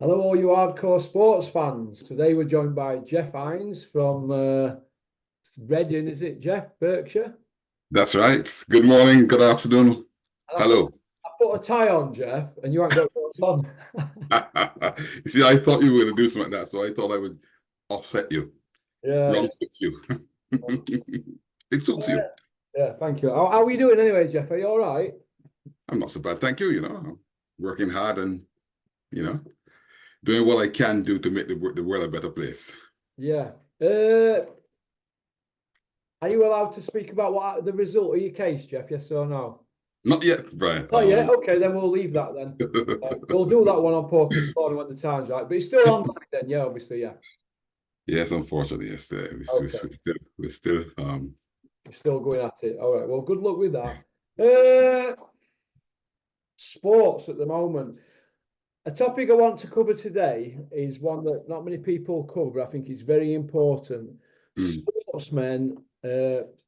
Hello, all you hardcore sports fans. Today we're joined by Jeff Hines from Reading, is it, Jeff? Berkshire? That's right. Good morning, good afternoon. And Hello. I put a tie on, Jeff, and you haven't got what's on. You see, I thought you were going to do something like that, so I thought I would offset you, Yeah, wrong fit you. It suits you. yeah, thank you. How are we doing anyway, Jeff? Are you all right? I'm not so bad, thank you. I'm working hard and you know doing what I can do to make the world a better place. Yeah. Are you allowed to speak about what the result of your case, Jeff? Yes or no? Not yet, Brian. Oh, yeah. Okay, then we'll leave that then. We'll do that one on Poker Corner when the time's right. But it's still online then, yeah, obviously, yeah. Yes, unfortunately, yes. Okay. We're still We're still going at it. All right. Well, good luck with that. Uh, Sports at the moment. A topic I want to cover today is one that not many people cover. I think it's very important. mm, Sportsmen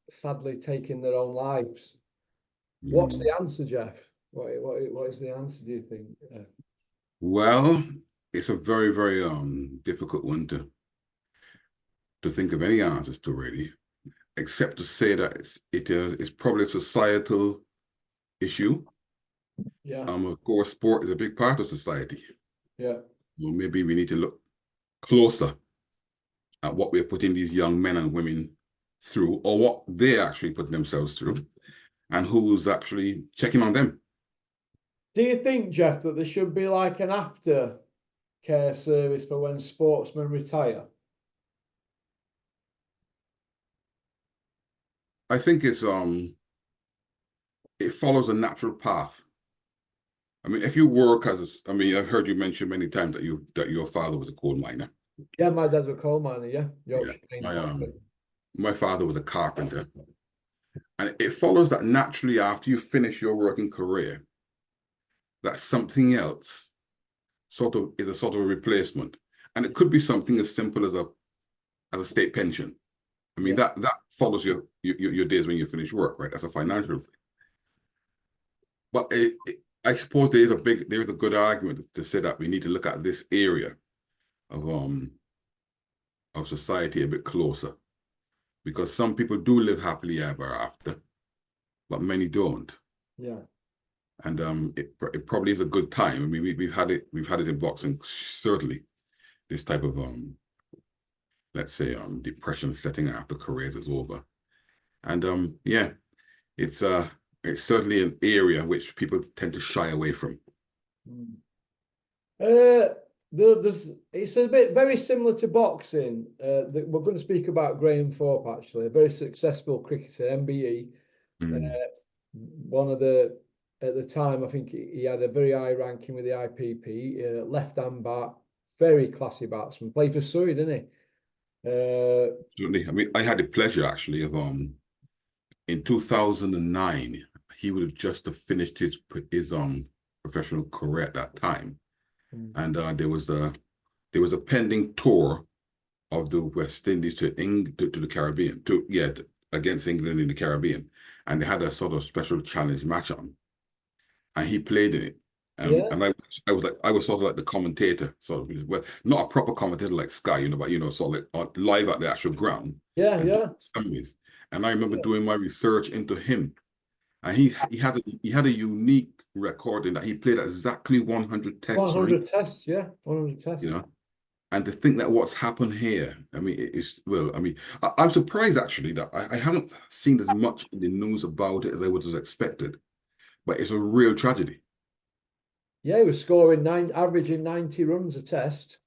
sadly taking their own lives. What's mm. the answer, Jeff? What is the answer, do you think? Well, it's a very, very difficult one to think of any answers to really, except to say that it's probably a societal issue. Yeah, Of course, sport is a big part of society. yeah, Well, maybe we need to look closer at what we're putting these young men and women through, or what they're actually putting themselves through, and who's actually checking on them. Do you think, Jeff, that there should be like an after care service for when sportsmen retire? I think it follows a natural path. I mean, if you work I mean, I've heard you mention many times that your father was a coal miner. Yeah, my dad's a coal miner, yeah. Yeah, Yorkshire Main my Pocket. my father was a carpenter, and it follows that naturally after you finish your working career, that something else sort of is a sort of a replacement, and it could be something as simple as a state pension. I mean Yeah, that follows your days when you finish work, right? That's a financial thing. But I suppose there's a good argument to say that we need to look at this area of um of society a bit closer because some people do live happily ever after, but many don't. yeah. And it probably is a good time. I mean, we've had it in boxing certainly. This type of let's say depression setting after careers is over, and yeah, it's uh it's certainly an area which people tend to shy away from. Mm. Uh, there's it's a bit very similar to boxing. We're going to speak about Graham Thorpe actually, a very successful cricketer, MBE. Mm. Uh, one of the at the time, I think he had a very high ranking with the IPP. Left-hand bat, very classy batsman. Played for Surrey, didn't he? Certainly, I mean, I had the pleasure actually of in 2009, he would have just finished his professional career at that time, and there was a pending tour of the West Indies to the Caribbean, against England in the Caribbean, and they had a sort of special challenge match on, and he played in it. Yeah, And I was sort of like the commentator, sort of, well, not a proper commentator like Sky, but sort of like live at the actual ground yeah, and yeah, summaries. And I remember doing my research into him, and he had a unique record in that he played exactly 100 tests for England, 100 tests. Yeah, 100 you tests. know. And to think that what's happened here, I mean, well, I mean, I'm surprised actually that I haven't seen as much in the news about it as I would have expected, but it's a real tragedy. Yeah, he was scoring averaging 90 runs a test.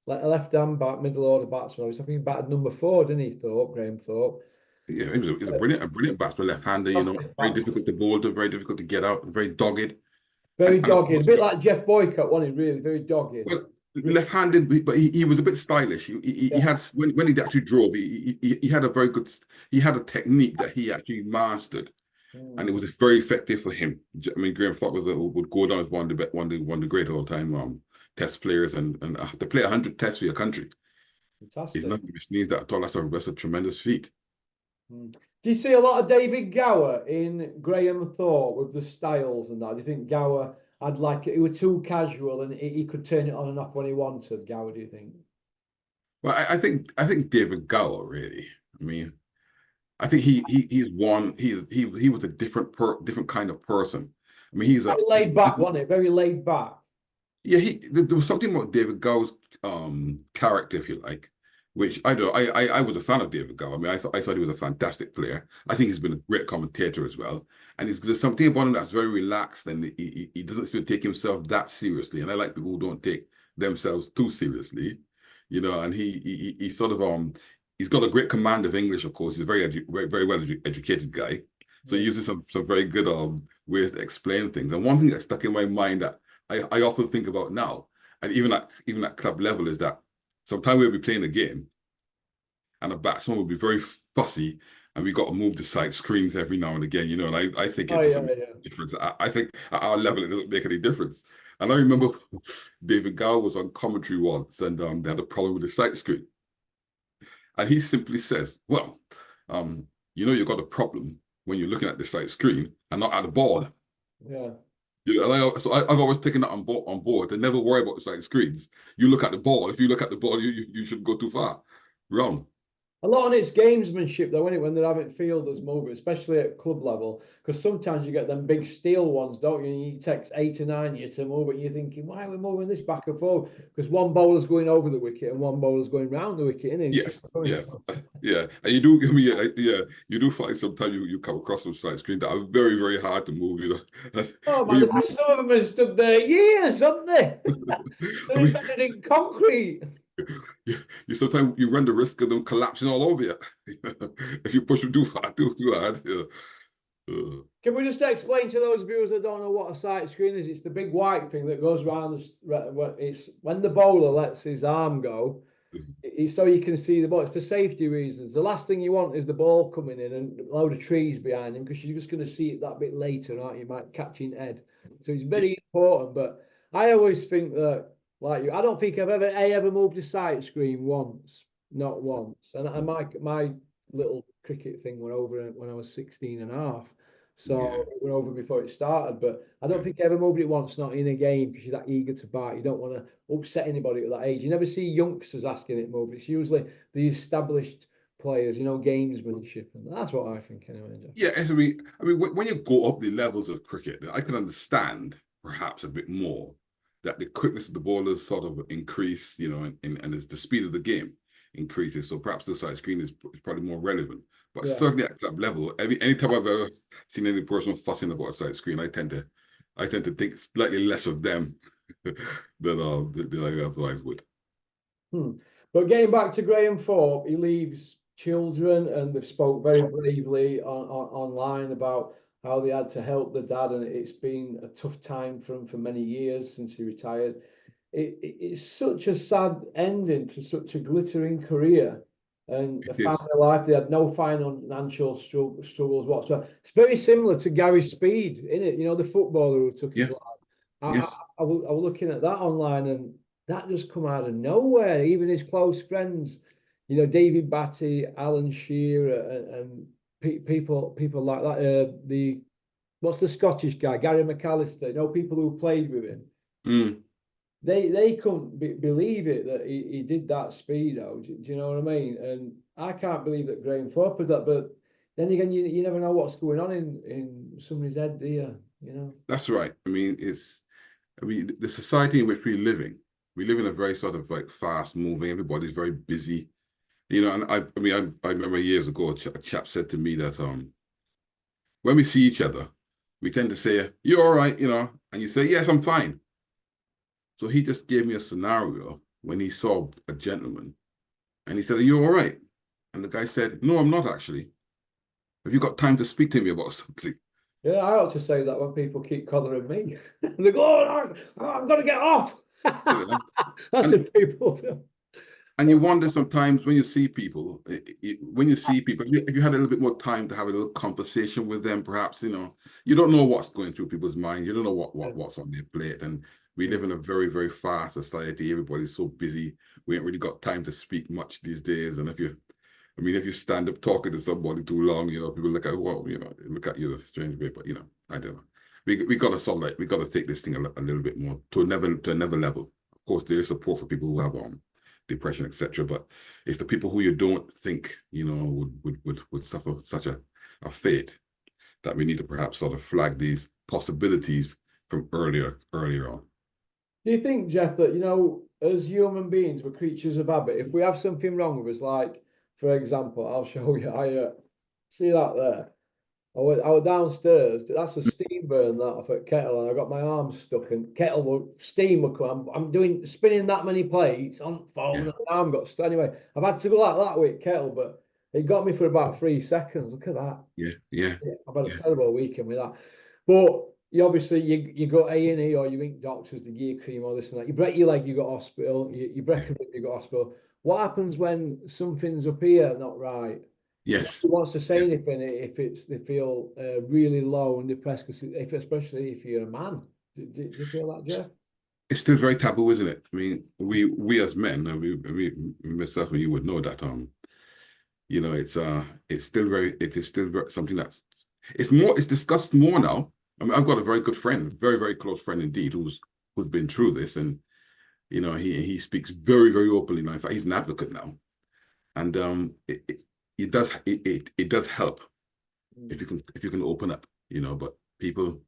Like a left-hand back, middle order batsman. I think he batted number four, didn't he? Thorpe, Graham Thorpe. Yeah, he was a brilliant batsman, left-hander, Fantastic very batsman. difficult to bowl to, very difficult to get out, very dogged. Very And of dogged, a course, bit like Jeff Boycott, wasn't he? Really, very dogged. well, left-handed, but he was a bit stylish. He Yeah. had when he actually drove, he had a very good, he had a technique that he actually mastered, and it Mm. was very effective for him. I mean, Graham thought would go down as one of the great all-time test players, and to play 100 tests for your country is Fantastic. nothing to be sneezed at all. That's a tremendous feat. Mm. Do you see a lot of David Gower in Graham Thorpe with the styles and that? Do you think Gower? I'd like it. He was too casual, and he could turn it on and off when he wanted. Gower, do you think? Well, I think David Gower really. I mean, I think he's one. He was a different kind of person. I mean, Very laid back, wasn't it? Very laid back. yeah, there was something about David Gower's character, if you like, which I do. I was a fan of David Gower. I mean, I thought he was a fantastic player. I think he's been a great commentator as well. And there's something about him that's very relaxed, and he doesn't seem to take himself that seriously. And I like people who don't take themselves too seriously, And he sort of he's got a great command of English. Of course, he's a very well educated guy. So he uses some very good ways to explain things. And one thing that stuck in my mind that I often think about now, and even at club level, is that sometimes we'll be playing a game and a batsman will be very fussy, and we got to move the side screens every now and again, And I think it doesn't make a difference. I think at our level it doesn't make any difference. And I remember David Gower was on commentary once, and they had a problem with the sight screen, and he simply says, "Well, you've got a problem when you're looking at the sight screen and not at the ball." Yeah. I've always taken that on board to never worry about the sight screens. You look at the ball. If you look at the ball, you shouldn't go too far. Wrong. A lot of it's gamesmanship, though, isn't it? When they're having fielders move, especially at club level, because sometimes you get them big steel ones, don't you? And you text 8 or 9 you to move it. You're thinking, why are we moving this back and forth? Because one bowler's going over the wicket and one bowler's going round the wicket, isn't it? Yes, yeah. And you do, you do find sometimes you come across some side screen that are very, very hard to move. Oh man, some of them have stood there years, haven't they? They're embedded in concrete. You sometimes you run the risk of them collapsing all over you if you push them too far, too hard. Can we just explain to those viewers that don't know what a sight screen is? It's the big white thing that goes around. It's when the bowler lets his arm go, it's so you can see the ball. It's for safety reasons. The last thing you want is the ball coming in and a load of trees behind him, because you're just going to see it that bit later, aren't you? Might catch in head. So it's very important. But I always think that, like you, I don't think I've ever moved a sight screen once, not once. And my little cricket thing went over when I was 16 and a half. So it went over before it started. But I don't think I ever moved it once, not in a game, because you're that eager to bat. You don't want to upset anybody at that age. You never see youngsters asking it moved. It's usually the established players, gamesmanship. And that's what I think anyway, Jeff. Yeah, I mean, when you go up the levels of cricket, I can understand perhaps a bit more that the quickness of the bowlers sort of increase, and as the speed of the game increases. So perhaps the side screen is probably more relevant. But certainly at club level, anytime I've ever seen any person fussing about a side screen, I tend to think slightly less of them than I otherwise would. But getting back to Graham Thorpe, he leaves children, and they've spoke very bravely online about how they had to help the dad, and it's been a tough time for him for many years since he retired. It's such a sad ending to such a glittering career, and the family life. They had no financial struggles whatsoever. It's very similar to Gary Speed, isn't it? The footballer who took his life. I was looking at that online, and that just come out of nowhere. Even his close friends, David Batty, Alan Shearer, and people like that. What's the Scottish guy, Gary McAllister? People who played with him. They couldn't believe it that he did that speedo. Do you know what I mean? And I can't believe that Graham Thorpe did that. But then again, you never know what's going on in somebody's head, do you? That's right. I mean, the society in which we live in a very sort of like fast moving. Everybody's very busy, And I remember years ago a chap said to me that when we see each other, we tend to say, "You're all right," and you say, "Yes, I'm fine." So he just gave me a scenario when he saw a gentleman, and he said, "Are you all right?" And the guy said, "No, I'm not actually. Have you got time to speak to me about something?" Yeah, I ought to say that when people keep collaring me. They go, "Oh, I'm going to get off." That's what people do. And you wonder sometimes when you see people, if you had a little bit more time to have a little conversation with them, perhaps, you don't know what's going through people's mind. You don't know what's on their plate. And we live in a very, very fast society. Everybody's so busy. We ain't really got time to speak much these days. And if you stand up talking to somebody too long, people look at you in a strange way. But, I don't know. we got to solve it. We got to take this thing a little bit more to another level. Of course, there is support for people who have depression, etc. But it's the people who you don't think, you know, would suffer such a fate, that we need to perhaps sort of flag these possibilities from earlier on. Do you think, Jeff, that, you know, as human beings, we're creatures of habit? If we have something wrong with us, like, for example, I'll show you, I see that there. I was downstairs. That's a steam burn that off at kettle, and I got my arm stuck, and steam would come. I'm doing spinning that many plates on phone, and my arm got stuck. Anyway, I've had to go like that with kettle, but it got me for about 3 seconds. Look at that. Yeah. I've had a terrible weekend with that. But you obviously you go A&E, or you think doctors, the gear cream, all this and that. You break your leg, you go to hospital. You break a rib, you go to hospital. What happens when something's up here not right? Yes. Who wants to say anything if they feel really low and depressed? Because especially if you're a man, do you feel that, Jeff? It's still very taboo, isn't it? I mean, we as men, myself and you would know that you know, it is still very something it's discussed more now. I mean, I've got a very good friend, very, very close friend indeed, who's been through this, and you know, he speaks very, very openly now. In fact, he's an advocate now, and it does help if you can open up, you know. But people,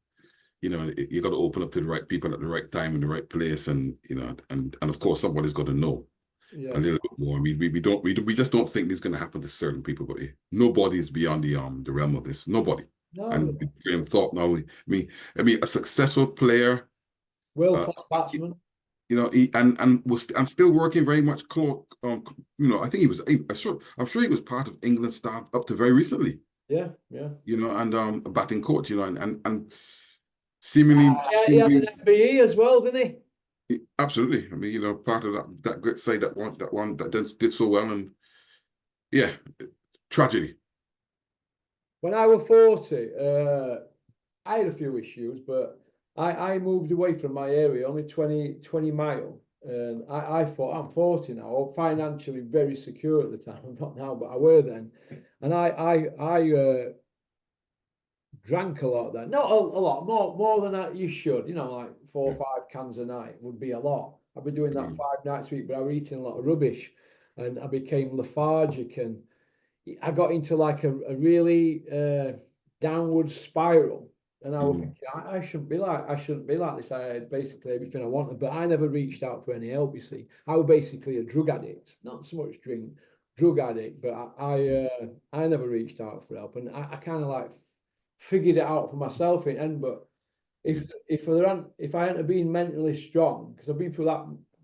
you know, you got to open up to the right people at the right time in the right place, and you know, and of course somebody's got to know a little bit more. I mean, we just don't think this is going to happen to certain people, but nobody's beyond the realm of this. Nobody. No. And Graham thought now. I mean, a successful player, world-class batsman. You know, and still working very much close. You know, I think he was. I'm sure he was part of England staff up to very recently. Yeah. You know, and a batting coach. You know, and seemingly, he had an MBE as well, didn't he? Absolutely. I mean, you know, part of that great side that did so well, and yeah, tragedy. When I was 40, I had a few issues, but I moved away from my area, only 20 mile. And I thought, I'm 40 now, I'm financially very secure at the time. I'm not now, but I were then. And I drank a lot then. Not a lot, more than you should. You know, like 4 or 5 cans a night would be a lot. I'd be doing that 5 nights a week, but I was eating a lot of rubbish, and I became lethargic, and I got into like a really downward spiral. And I was thinking, I shouldn't be like this. I had basically everything I wanted, but I never reached out for any help. You see, I was basically a drug addict, not so much drug addict, but I never reached out for help, and I kind of like figured it out for myself in end. But if I hadn't been mentally strong, because I've been through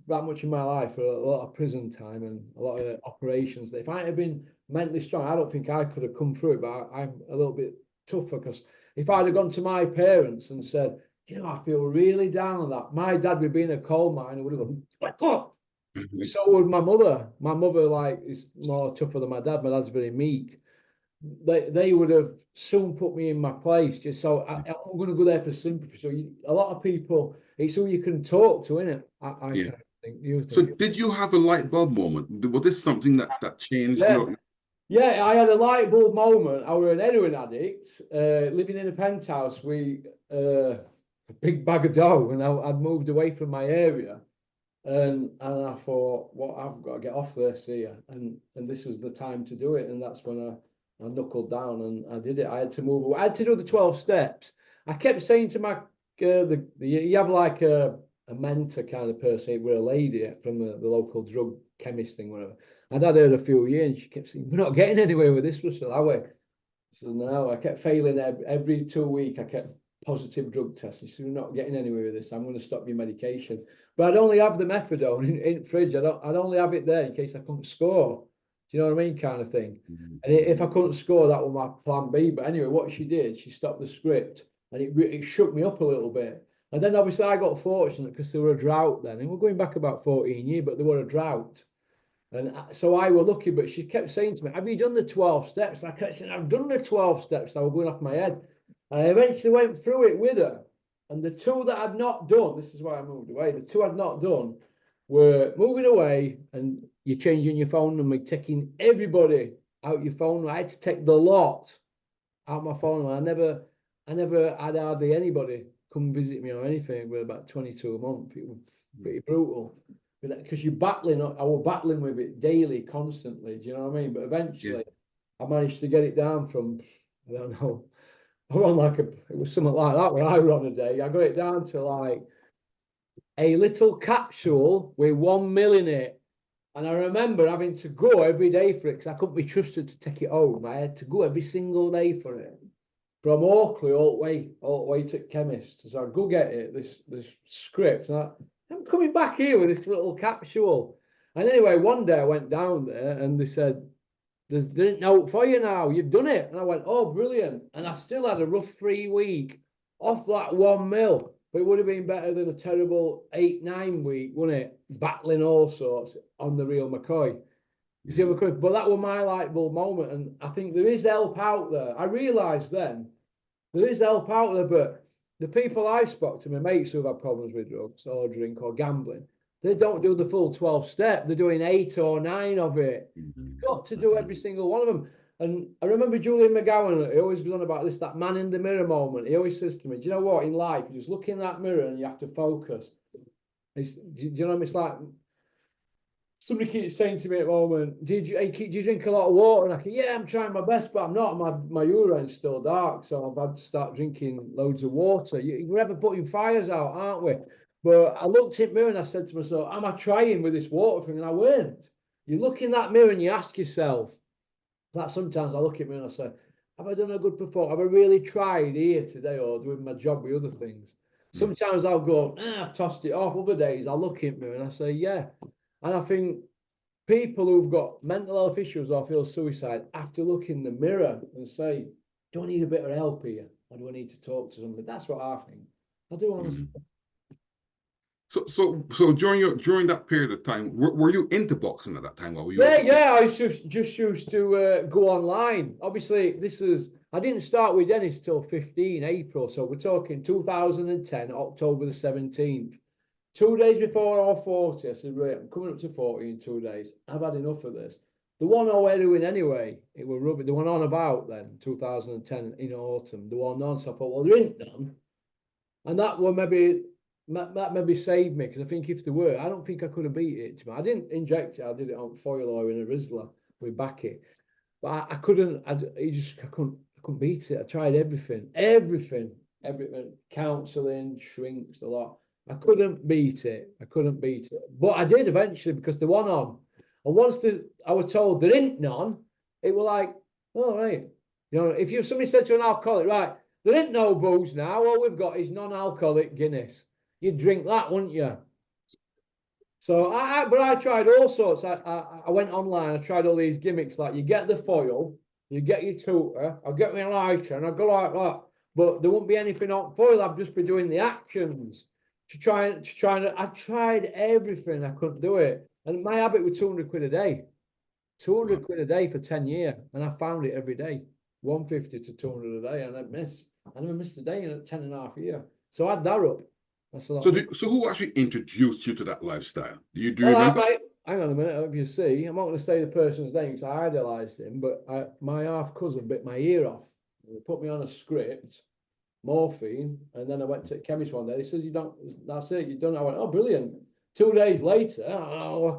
that much in my life, for a lot of prison time and a lot of operations, that if I had been mentally strong, I don't think I could have come through it. But I'm a little bit tougher, because if I'd have gone to my parents and said, you know, I feel really down on that, my dad would be in a coal mine, would have gone, wake up. So would my mother. My mother, like, is more tougher than my dad. My dad's very meek. They would have soon put me in my place. Just so I'm going to go there for sympathy. So a lot of people, it's who you can talk to, isn't it? I kind of think. So did you have a light bulb moment? Was this something that changed? Yeah, I had a light bulb moment. I was an heroin addict, living in a penthouse with a big bag of dough, and I'd moved away from my area, and I thought, well, I've got to get off this here, and this was the time to do it, and that's when I knuckled down and I did it. I had to move away. I had to do the 12 steps. I kept saying to my you have like a mentor kind of person with a lady from the local drug chemist thing, whatever. I'd had her a few years, and she kept saying, we're not getting anywhere with this, Russell, are we? So no, I kept failing every 2 weeks. I kept positive drug tests. She said, we're not getting anywhere with this. I'm going to stop your medication. But I'd only have the methadone in the fridge. I'd only have it there in case I couldn't score. Do you know what I mean, kind of thing? And if I couldn't score, that was my plan B. But anyway, what she did, she stopped the script, and it shook me up a little bit. And then obviously I got fortunate, because there were a drought then. And we're going back about 14 years, but there were a drought. And so I were lucky, but she kept saying to me, have you done the 12 steps? I kept saying, I've done the 12 steps. I was going off my head. And I eventually went through it with her. And the 2 that I'd not done, this is why I moved away, the 2 I'd not done were moving away, and you're changing your phone number, taking everybody out your phone. I had to take the lot out my phone. I never I never had hardly anybody come visit me or anything. With about 22 a month, it was pretty brutal. Because you're battling, I was battling with it daily, constantly. Do you know what I mean? But eventually, I managed to get it down from, I don't know, I run like it was something like that when I run a day. I got it down to like a little capsule with 1 mil in it. And I remember having to go every day for it because I couldn't be trusted to take it home. I had to go every single day for it. From Oakley all the way to chemist. So I'd go get it, this script. And I'm coming back here with this little capsule. And anyway, one day I went down there and they said, there's a note for you now. You've done it. And I went, oh, brilliant. And I still had a rough 3 week off that 1 mil. But it would have been better than a terrible 8-9 week, wouldn't it? Battling all sorts on the real McCoy. You see, but that was my light bulb moment. And I think there is help out there. I realised then there is help out there, but the people I spoke to, my mates who've had problems with drugs or drink or gambling, they don't do the full 12 step. They're doing 8 or 9 of it. You've got to do every single one of them. And I remember Julian McGowan, he always goes on about this, that man in the mirror moment. He always says to me, do you know what, in life, you just look in that mirror and you have to focus. Do you know what I mean? It's like, somebody keeps saying to me at the moment, do you drink a lot of water? And I go, yeah, I'm trying my best, but I'm not. My urine's still dark, so I've had to start drinking loads of water. We're ever putting fires out, aren't we? But I looked in the mirror and I said to myself, am I trying with this water thing? And I weren't. You look in that mirror and you ask yourself, that sometimes I look at me and I say, have I done a good performance? Have I really tried here today or doing my job with other things? Sometimes I'll go, I've tossed it off. Other days I'll look at me and I say, yeah. And I think people who've got mental health issues or feel suicide have to look in the mirror and say, do I need a bit of help here? Or do I need to talk to somebody? That's what I think. I do honestly. So during that period of time, were you into boxing at that time? Or were you Yeah. I just used to go online. Obviously, I didn't start with Dennis till 15 April. So we're talking 2010, October the 17th. 2 days before I was 40, I said, right, I'm coming up to 40 in 2 days. I've had enough of this. The one I were doing anyway, it was rubbish. The one on about then, 2010 in autumn, the one on. So I thought, well, there ain't none. And that maybe saved me, because I think if there were, I don't think I could have beat it. I didn't inject it. I did it on foil or in a Rizzler with Backy. But I couldn't beat it. I tried everything, counselling, shrinks, a lot. I couldn't beat it. But I did eventually, because the one on, and once I was told there ain't none, it was like, oh, right. You know, if somebody said to an alcoholic, right, there ain't no booze now, all we've got is non-alcoholic Guinness. You'd drink that, wouldn't you? So but I tried all sorts. I went online, I tried all these gimmicks, like you get the foil, you get your tutor, I'll get my lighter, and I'll go like that. But there won't be anything on foil, I've just been doing the actions. I tried everything, I couldn't do it. And my habit was 200 quid a day. 200 quid a day for 10 years. And I found it every day. 150 to 200 a day. And I never missed a day in 10 and a half years. So I had that up. So who actually introduced you to that lifestyle? Do you remember? Hang on a minute, if you see, I'm not going to say the person's name because I idolised him, but my half cousin bit my ear off. They put me on a script, morphine, and then I went to the chemist one day. He says, that's it, you're done. I went, oh, brilliant. 2 days later,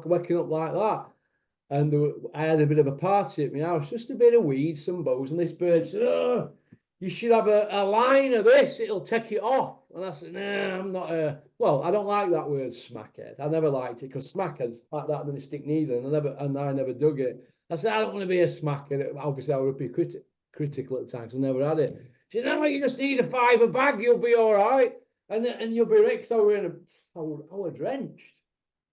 waking up like that. And I had a bit of a party at my house, just a bit of weed, some bows, and this bird said, oh, you should have a line of this, it'll take it off. And I said, nah, I'm not well, I don't like that word smackhead. I never liked it, because smackheads like that, then they stick needle, and I never dug it. I said, I don't want to be a smackhead. Obviously, I would be critical at times. I never had it. She said, no, you just need a $5 bag, you'll be all right. And you'll be rich. So I was drenched.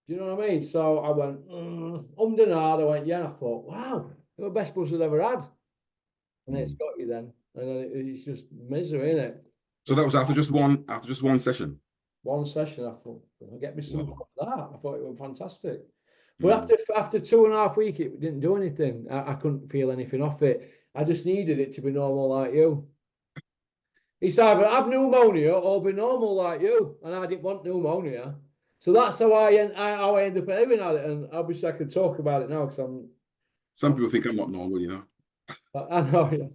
Do you know what I mean? So I went, and hard. I went, yeah. And I thought, wow, you're the best buzz I've ever had. And it's got you then. And then it's just misery, isn't it? So that was after just one session. One session, I thought, I'll get me some of that. I thought it was fantastic. But after 2.5 weeks, it didn't do anything. I couldn't feel anything off it. I just needed it to be normal like you. It's either have pneumonia or be normal like you. And I didn't want pneumonia. So that's how I ended up having at it. And obviously I could talk about it now because Some people think I'm not normal, you know. I know, yeah.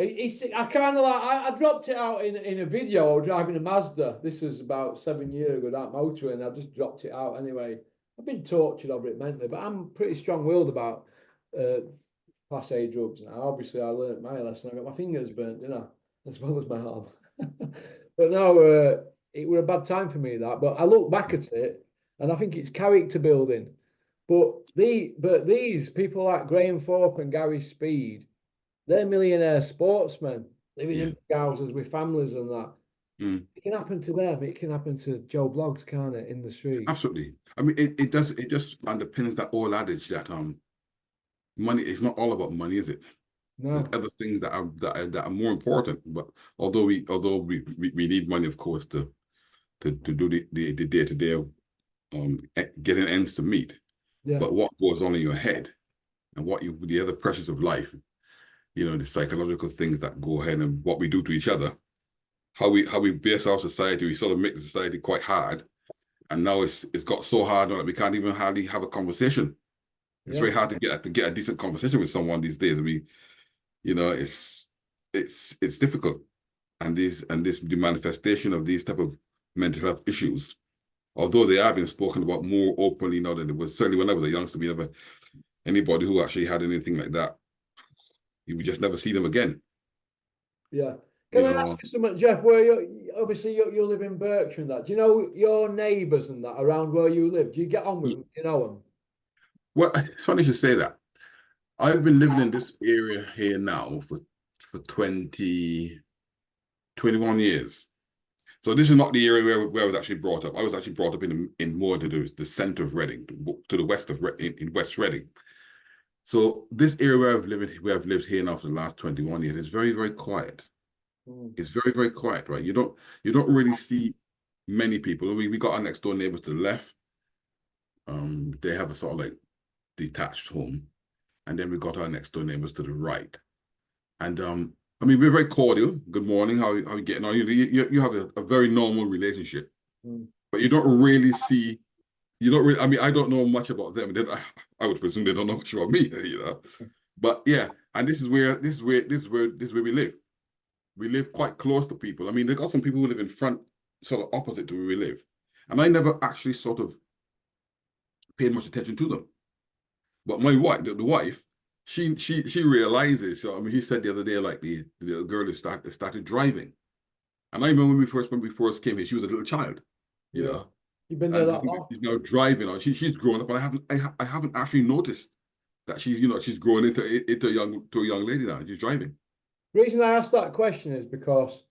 I kind of like I dropped it out in a video driving a Mazda. This is about 7 years ago, that motorway, and I just dropped it out anyway. I've been tortured over it mentally, but I'm pretty strong-willed about Class A drugs now. Obviously, I learnt my lesson. I got my fingers burnt, as well as my arm. But no, it was a bad time for me, that. But I look back at it, and I think it's character building. But these people like Graham Thorpe and Gary Speed, they're millionaire sportsmen living in big houses with families and that. It can happen to them. It can happen to Joe Bloggs, can't it, in the street? Absolutely. I mean, it does. It just underpins that old adage that money is not all about money, is it? No. There's other things that are more important. But although we need money, of course, to do the day-to-day getting ends to meet. Yeah. But what goes on in your head and the other pressures of life, the psychological things that go ahead and what we do to each other, how we base our society, we sort of make the society quite hard. And now it's got so hard that we can't even hardly have a conversation. It's very hard to get a decent conversation with someone these days. I mean, it's difficult. And the manifestation of these type of mental health issues, although they have been spoken about more openly now than it was certainly when I was a youngster, anybody who actually had anything like that, you would just never see them again. Yeah. Can I ask you something, Jeff? Where you live in Berkshire and that. Do you know your neighbours and that around where you live? Do you get on with them? Do you know them? Well, it's funny you should say that. I've been living in this area here now for 21 years. So this is not the area where I was actually brought up. I was actually brought up in more to the center of Reading, to the west of in West Reading. So this area where I've lived here now for the last 21 years is very, very quiet. It's very, very quiet, right? You don't really see many people. We got our next door neighbors to the left. They have a sort of like detached home, and then we got our next door neighbors to the right. And I mean, we're very cordial. Good morning. How you getting on? You have a very normal relationship, but you don't really see. You don't really. I mean, I don't know much about them. I would presume they don't know much about me, But yeah, and this is where we live. We live quite close to people. I mean, they got some people who live in front, sort of opposite to where we live, and I never actually sort of paid much attention to them. But my wife, the wife, she realizes. So I mean, he said the other day, like the girl who started driving, and I remember when we first came here, she was a little child, You've been there that long. She's now driving. She's grown up, but I haven't actually noticed that she's grown into a young lady now. She's driving. The reason I asked that question is because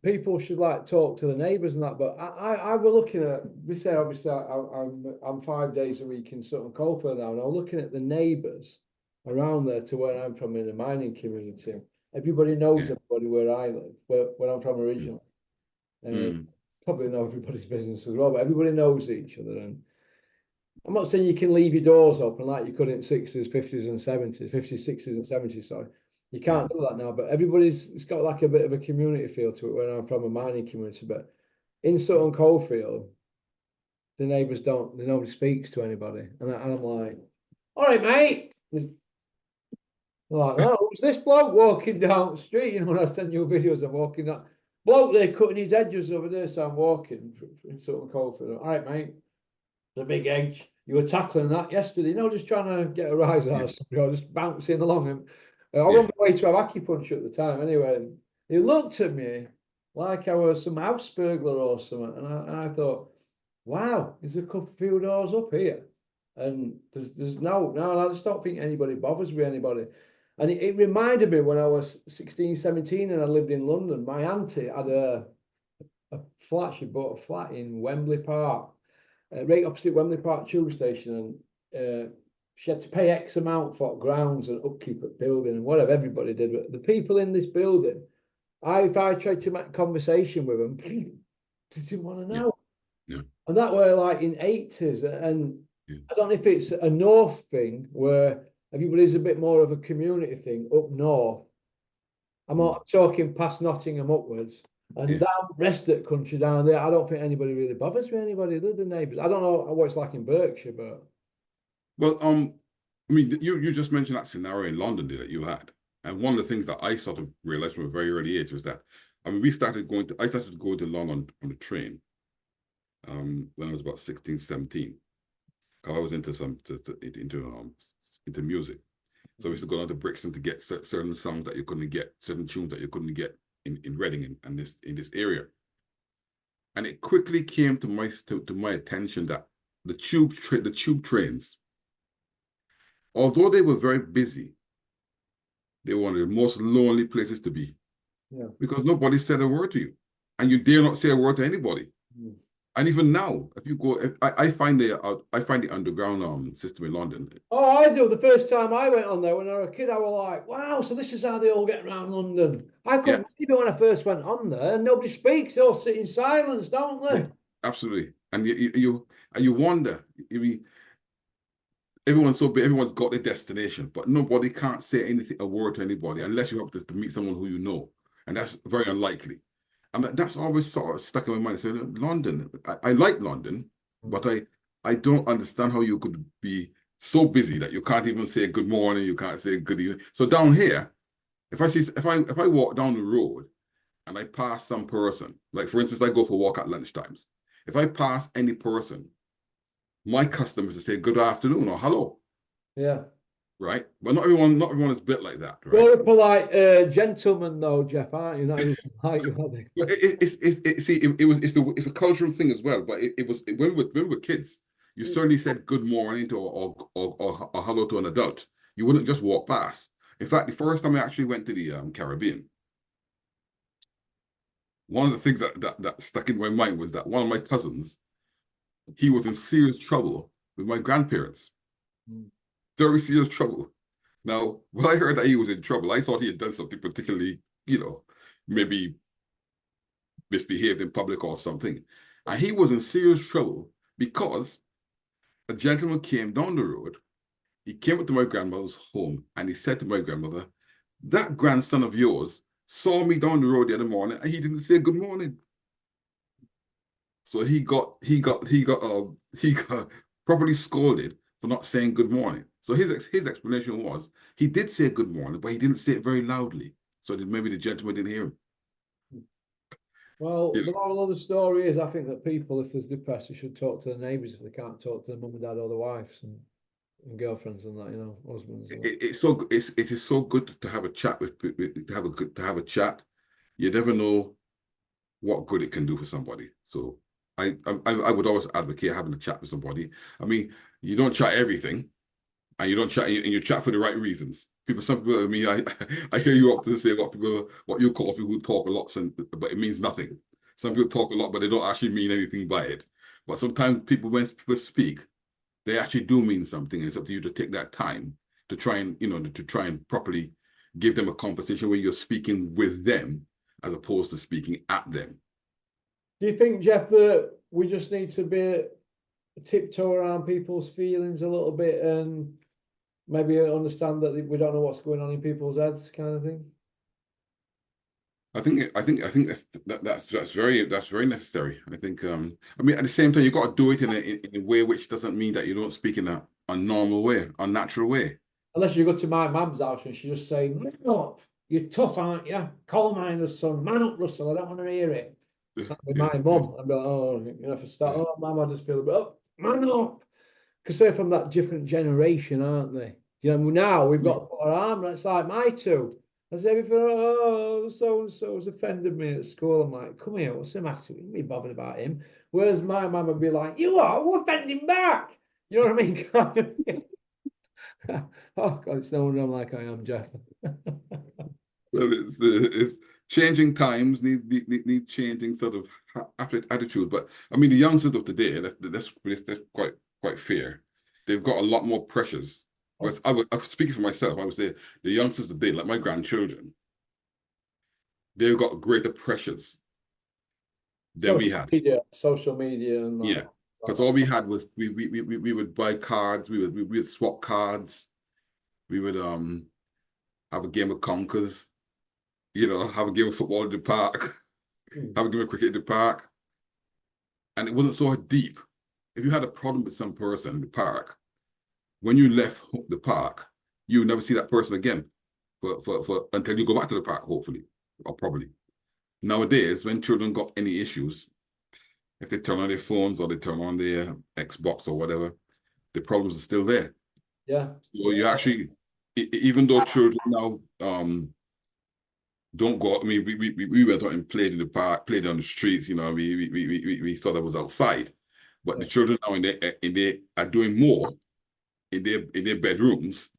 people should like talk to the neighbours and that. But I was looking at, we say obviously I'm 5 days a week in Sutton Coldfield now, and I'm looking at the neighbours around there to where I'm from in the mining community. Everybody knows everybody where I live, where I'm from originally. Probably know everybody's business as well, but everybody knows each other. And I'm not saying you can leave your doors open like you could in 60s, 50s and 70s, 50s, 60s and 70s, sorry. You can't do that now, but it's got like a bit of a community feel to it when I'm from a mining community. But in Sutton Coldfield, the neighbours nobody speaks to anybody. And I'm like, all right, mate. I'm like, oh, who's this bloke walking down the street? When I send you videos of walking that bloke there cutting his edges over there, so I'm walking in Sutton Coldfield. All right, mate. The big edge. You were tackling that yesterday, just trying to get a rise out of somebody, just bouncing along. And I was on my way to have acupuncture at the time anyway. And he looked at me like I was some house burglar or something. And I thought, wow, there's a few doors up here. And there's no, I just don't think anybody bothers with anybody. And it reminded me when I was 16, 17 and I lived in London, my auntie had a flat. She bought a flat in Wembley Park, right opposite Wembley Park tube station. And she had to pay X amount for grounds and upkeep at building and whatever everybody did. But the people in this building, if I tried to make conversation with them, they didn't want to know. Yeah. And that were like in 80s. And I don't know if it's a north thing where everybody's a bit more of a community thing up north. I'm talking past Nottingham upwards. And down the rest of the country down there, I don't think anybody really bothers with anybody. They're the neighbours. I don't know what it's like in Berkshire, but... Well, I mean, you just mentioned that scenario in London that you had. And one of the things that I sort of realized from a very early age was that, I mean, I started going to London on the train when I was about 16, 17. Because I was into music. So I used to go down to Brixton to get certain songs that you couldn't get, certain tunes that you couldn't get in Reading and in this area. And it quickly came to my attention that the tube trains, although they were very busy, they were one of the most lonely places to be. Yeah. Because nobody said a word to you, and you dare not say a word to anybody. Mm. And even now, if you go, I find the underground system in London. Oh, I do. The first time I went on there when I was a kid, I was like, "Wow! So this is how they all get around London." I couldn't believe it when I first went on there. Nobody speaks; they all sit in silence, don't they? Yeah, absolutely. And you wonder. I mean, everyone's got their destination, but nobody can't say a word to anybody unless you happen to meet someone who you know, and that's very unlikely. And that's always sort of stuck in my mind. So London, I like London, but I don't understand how you could be so busy that you can't even say good morning, you can't say good evening. So down here, if I walk down the road and I pass some person, like for instance, I go for a walk at lunchtimes. If I pass any person, my custom is to say good afternoon or hello. Yeah. Right, but not everyone is built like that. Right? You're a polite gentleman, though, Jeff, aren't you? Not anything like you, are they? It's a cultural thing as well. But when we were kids, you certainly said good morning to or hello to an adult. You wouldn't just walk past. In fact, the first time I actually went to the Caribbean, one of the things that stuck in my mind was that one of my cousins, he was in serious trouble with my grandparents. Very serious trouble. Now, when I heard that he was in trouble, I thought he had done something particularly, maybe misbehaved in public or something. And he was in serious trouble because a gentleman came down the road. He came up to my grandmother's home and he said to my grandmother, "That grandson of yours saw me down the road the other morning and he didn't say good morning." So he got properly scolded for not saying good morning. So his explanation was he did say good morning, but he didn't say it very loudly. So maybe the gentleman didn't hear him. Well, the moral of the story is I think that people, if there's depressed, they should talk to their neighbours if they can't talk to their mum and dad or their wives and girlfriends and that, husbands. It is so good to have a chat to have a chat. You never know what good it can do for somebody. So I would always advocate having a chat with somebody. I mean, you don't chat everything, and you don't chat, and you chat for the right reasons. Some people, I mean, I hear you often say what you call people who talk a lot, but it means nothing. Some people talk a lot, but they don't actually mean anything by it. But sometimes when people speak, they actually do mean something, and it's up to you to take that time to try and properly give them a conversation where you're speaking with them as opposed to speaking at them. Do you think, Jeff, that we just need to be tiptoe around people's feelings a little bit and maybe understand that we don't know what's going on in people's heads, kind of thing? I think that's very necessary. I think I mean at the same time you got to do it in a way which doesn't mean that you don't speak in a normal way, a natural way. Unless you go to my mum's house and she just say, "Man up, you're tough, aren't you? Coal miner's son, man up, Russell. I don't want to hear it." With my mum, I'd be like, "Oh, if I start, oh, mum, I just feel a bit, oh, man up," because they're from that different generation, aren't they? Now we've got to put our arm. It's like my two. I say, "Oh, so and so has offended me at school." I'm like, "Come here, what's the matter? You be bothered about him." Whereas my mum would be like, "You are, who offended him back?" You know what I mean? Oh God, it's no wonder I'm like I am, Jeff. Well, it's changing times need changing sort of attitude. But I mean, the youngsters of today, that's quite fair. They've got a lot more pressures. But I'm speaking for myself. I would say the youngsters of today, like my grandchildren, they've got greater pressures than we had. Social media, and yeah, because all we had was we would buy cards, we would swap cards, we would have a game of conkers, have a game of football in the park, have a game of cricket in the park, and it wasn't so deep. If you had a problem with some person in the park, when you left the park, you would never see that person again. for until you go back to the park, hopefully, or probably. Nowadays, when children got any issues, if they turn on their phones or they turn on their Xbox or whatever, the problems are still there. Yeah. So you actually, even though children now don't go out. I mean, we went out and played in the park, played on the streets. You know, we saw that was outside, but the children now they are doing more in their bedrooms.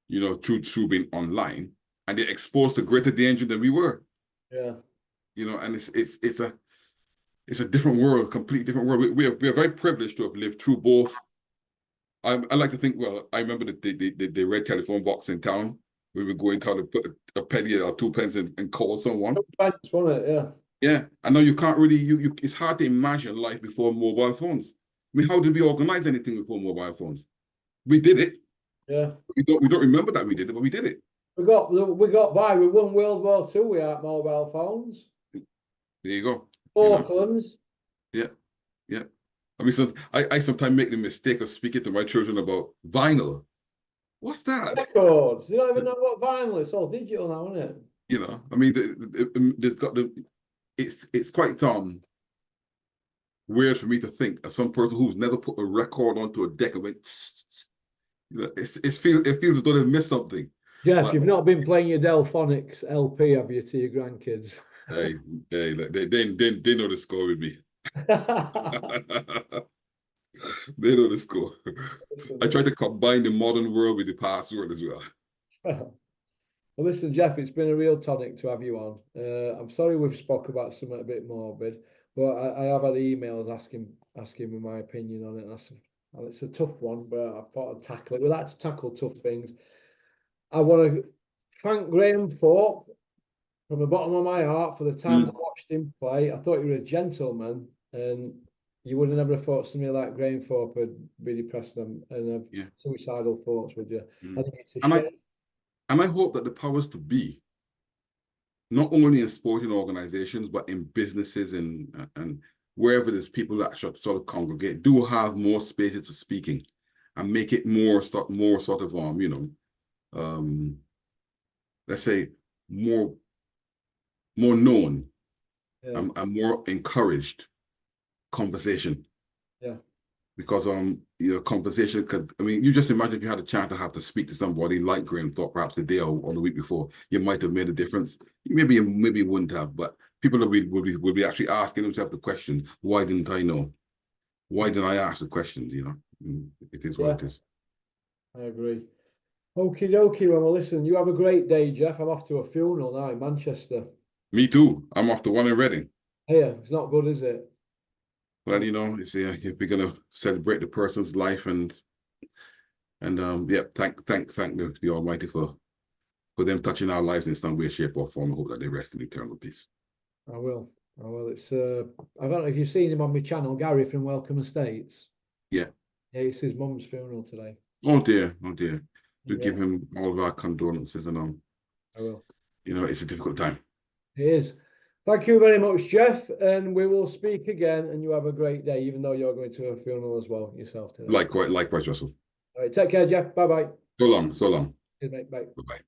You know, through being online, and they're exposed to greater danger than we were. Yeah. You know, and it's a different world, completely different world. We are very privileged to have lived through both. I like to think. Well, I remember the red telephone box in town. We would go in town and put a penny or 2 pence and call someone. Thanks, wasn't it? Yeah. Yeah, I know you can't really. It's hard to imagine life before mobile phones. I mean, how did we organize anything before mobile phones? We did it. Yeah. We don't remember that we did it, but we did it. We got by. We won World War II without mobile phones. There you go. Falklands. Yeah, yeah. I mean, so I sometimes make the mistake of speaking to my children about vinyl. What's that? Records. You don't even know what vinyl is. It's all digital now, isn't it? You know, I mean, there's got it's quite weird for me to think as some person who's never put a record onto a deck and went, you know, it feels as though they've missed something. Jeff, But, you've not been playing your Delphonics LP, have you, to your grandkids? hey, they know the score with me. They know the score. I try to combine the modern world with the past world as well. Well, listen, Jeff, it's been a real tonic to have you on. I'm sorry we've spoke about something a bit morbid, but I have had emails asking me my opinion on it. And it's a tough one, but I thought I'd tackle it. We like to tackle tough things. I want to thank Graham Thorpe from the bottom of my heart for the time I watched him play. I thought you were a gentleman, and you would have never thought somebody like Graham Thorpe would be depressed and have suicidal thoughts, would you? I think it's a shame. And I hope that the powers to be, not only in sporting organizations, but in businesses and wherever there's people that sort of congregate, do have more spaces to speaking and make it more sort of let's say more known and more encouraged conversation. Yeah. Because conversation could, I mean, you just imagine if you had a chance to have to speak to somebody like Graham Thorpe perhaps a day or the week before, you might have made a difference. Maybe you wouldn't have, but people would be actually asking themselves the question, why didn't I know? Why didn't I ask the questions, you know? It is what it is. I agree. Okie dokie, well, listen, you have a great day, Jeff. I'm off to a funeral now in Manchester. Me too. I'm off to one in Reading. Yeah, it's not good, is it? Well, you know, it's if we're gonna celebrate the person's life and yeah, thank the Almighty for them touching our lives in some way, shape, or form. I hope that they rest in eternal peace. I will. It's I don't know if you've seen him on my channel, Gary from Welcome Estates. Yeah. Yeah, it's his mum's funeral today. Oh dear. We give him all of our condolences and I will. You know, it's a difficult time. It is. Thank you very much, Jeff, and we will speak again. And you have a great day, even though you're going to a funeral as well yourself today. Likewise, Russell. All right, take care, Jeff. Bye bye. So long. Good, mate. Bye. Bye.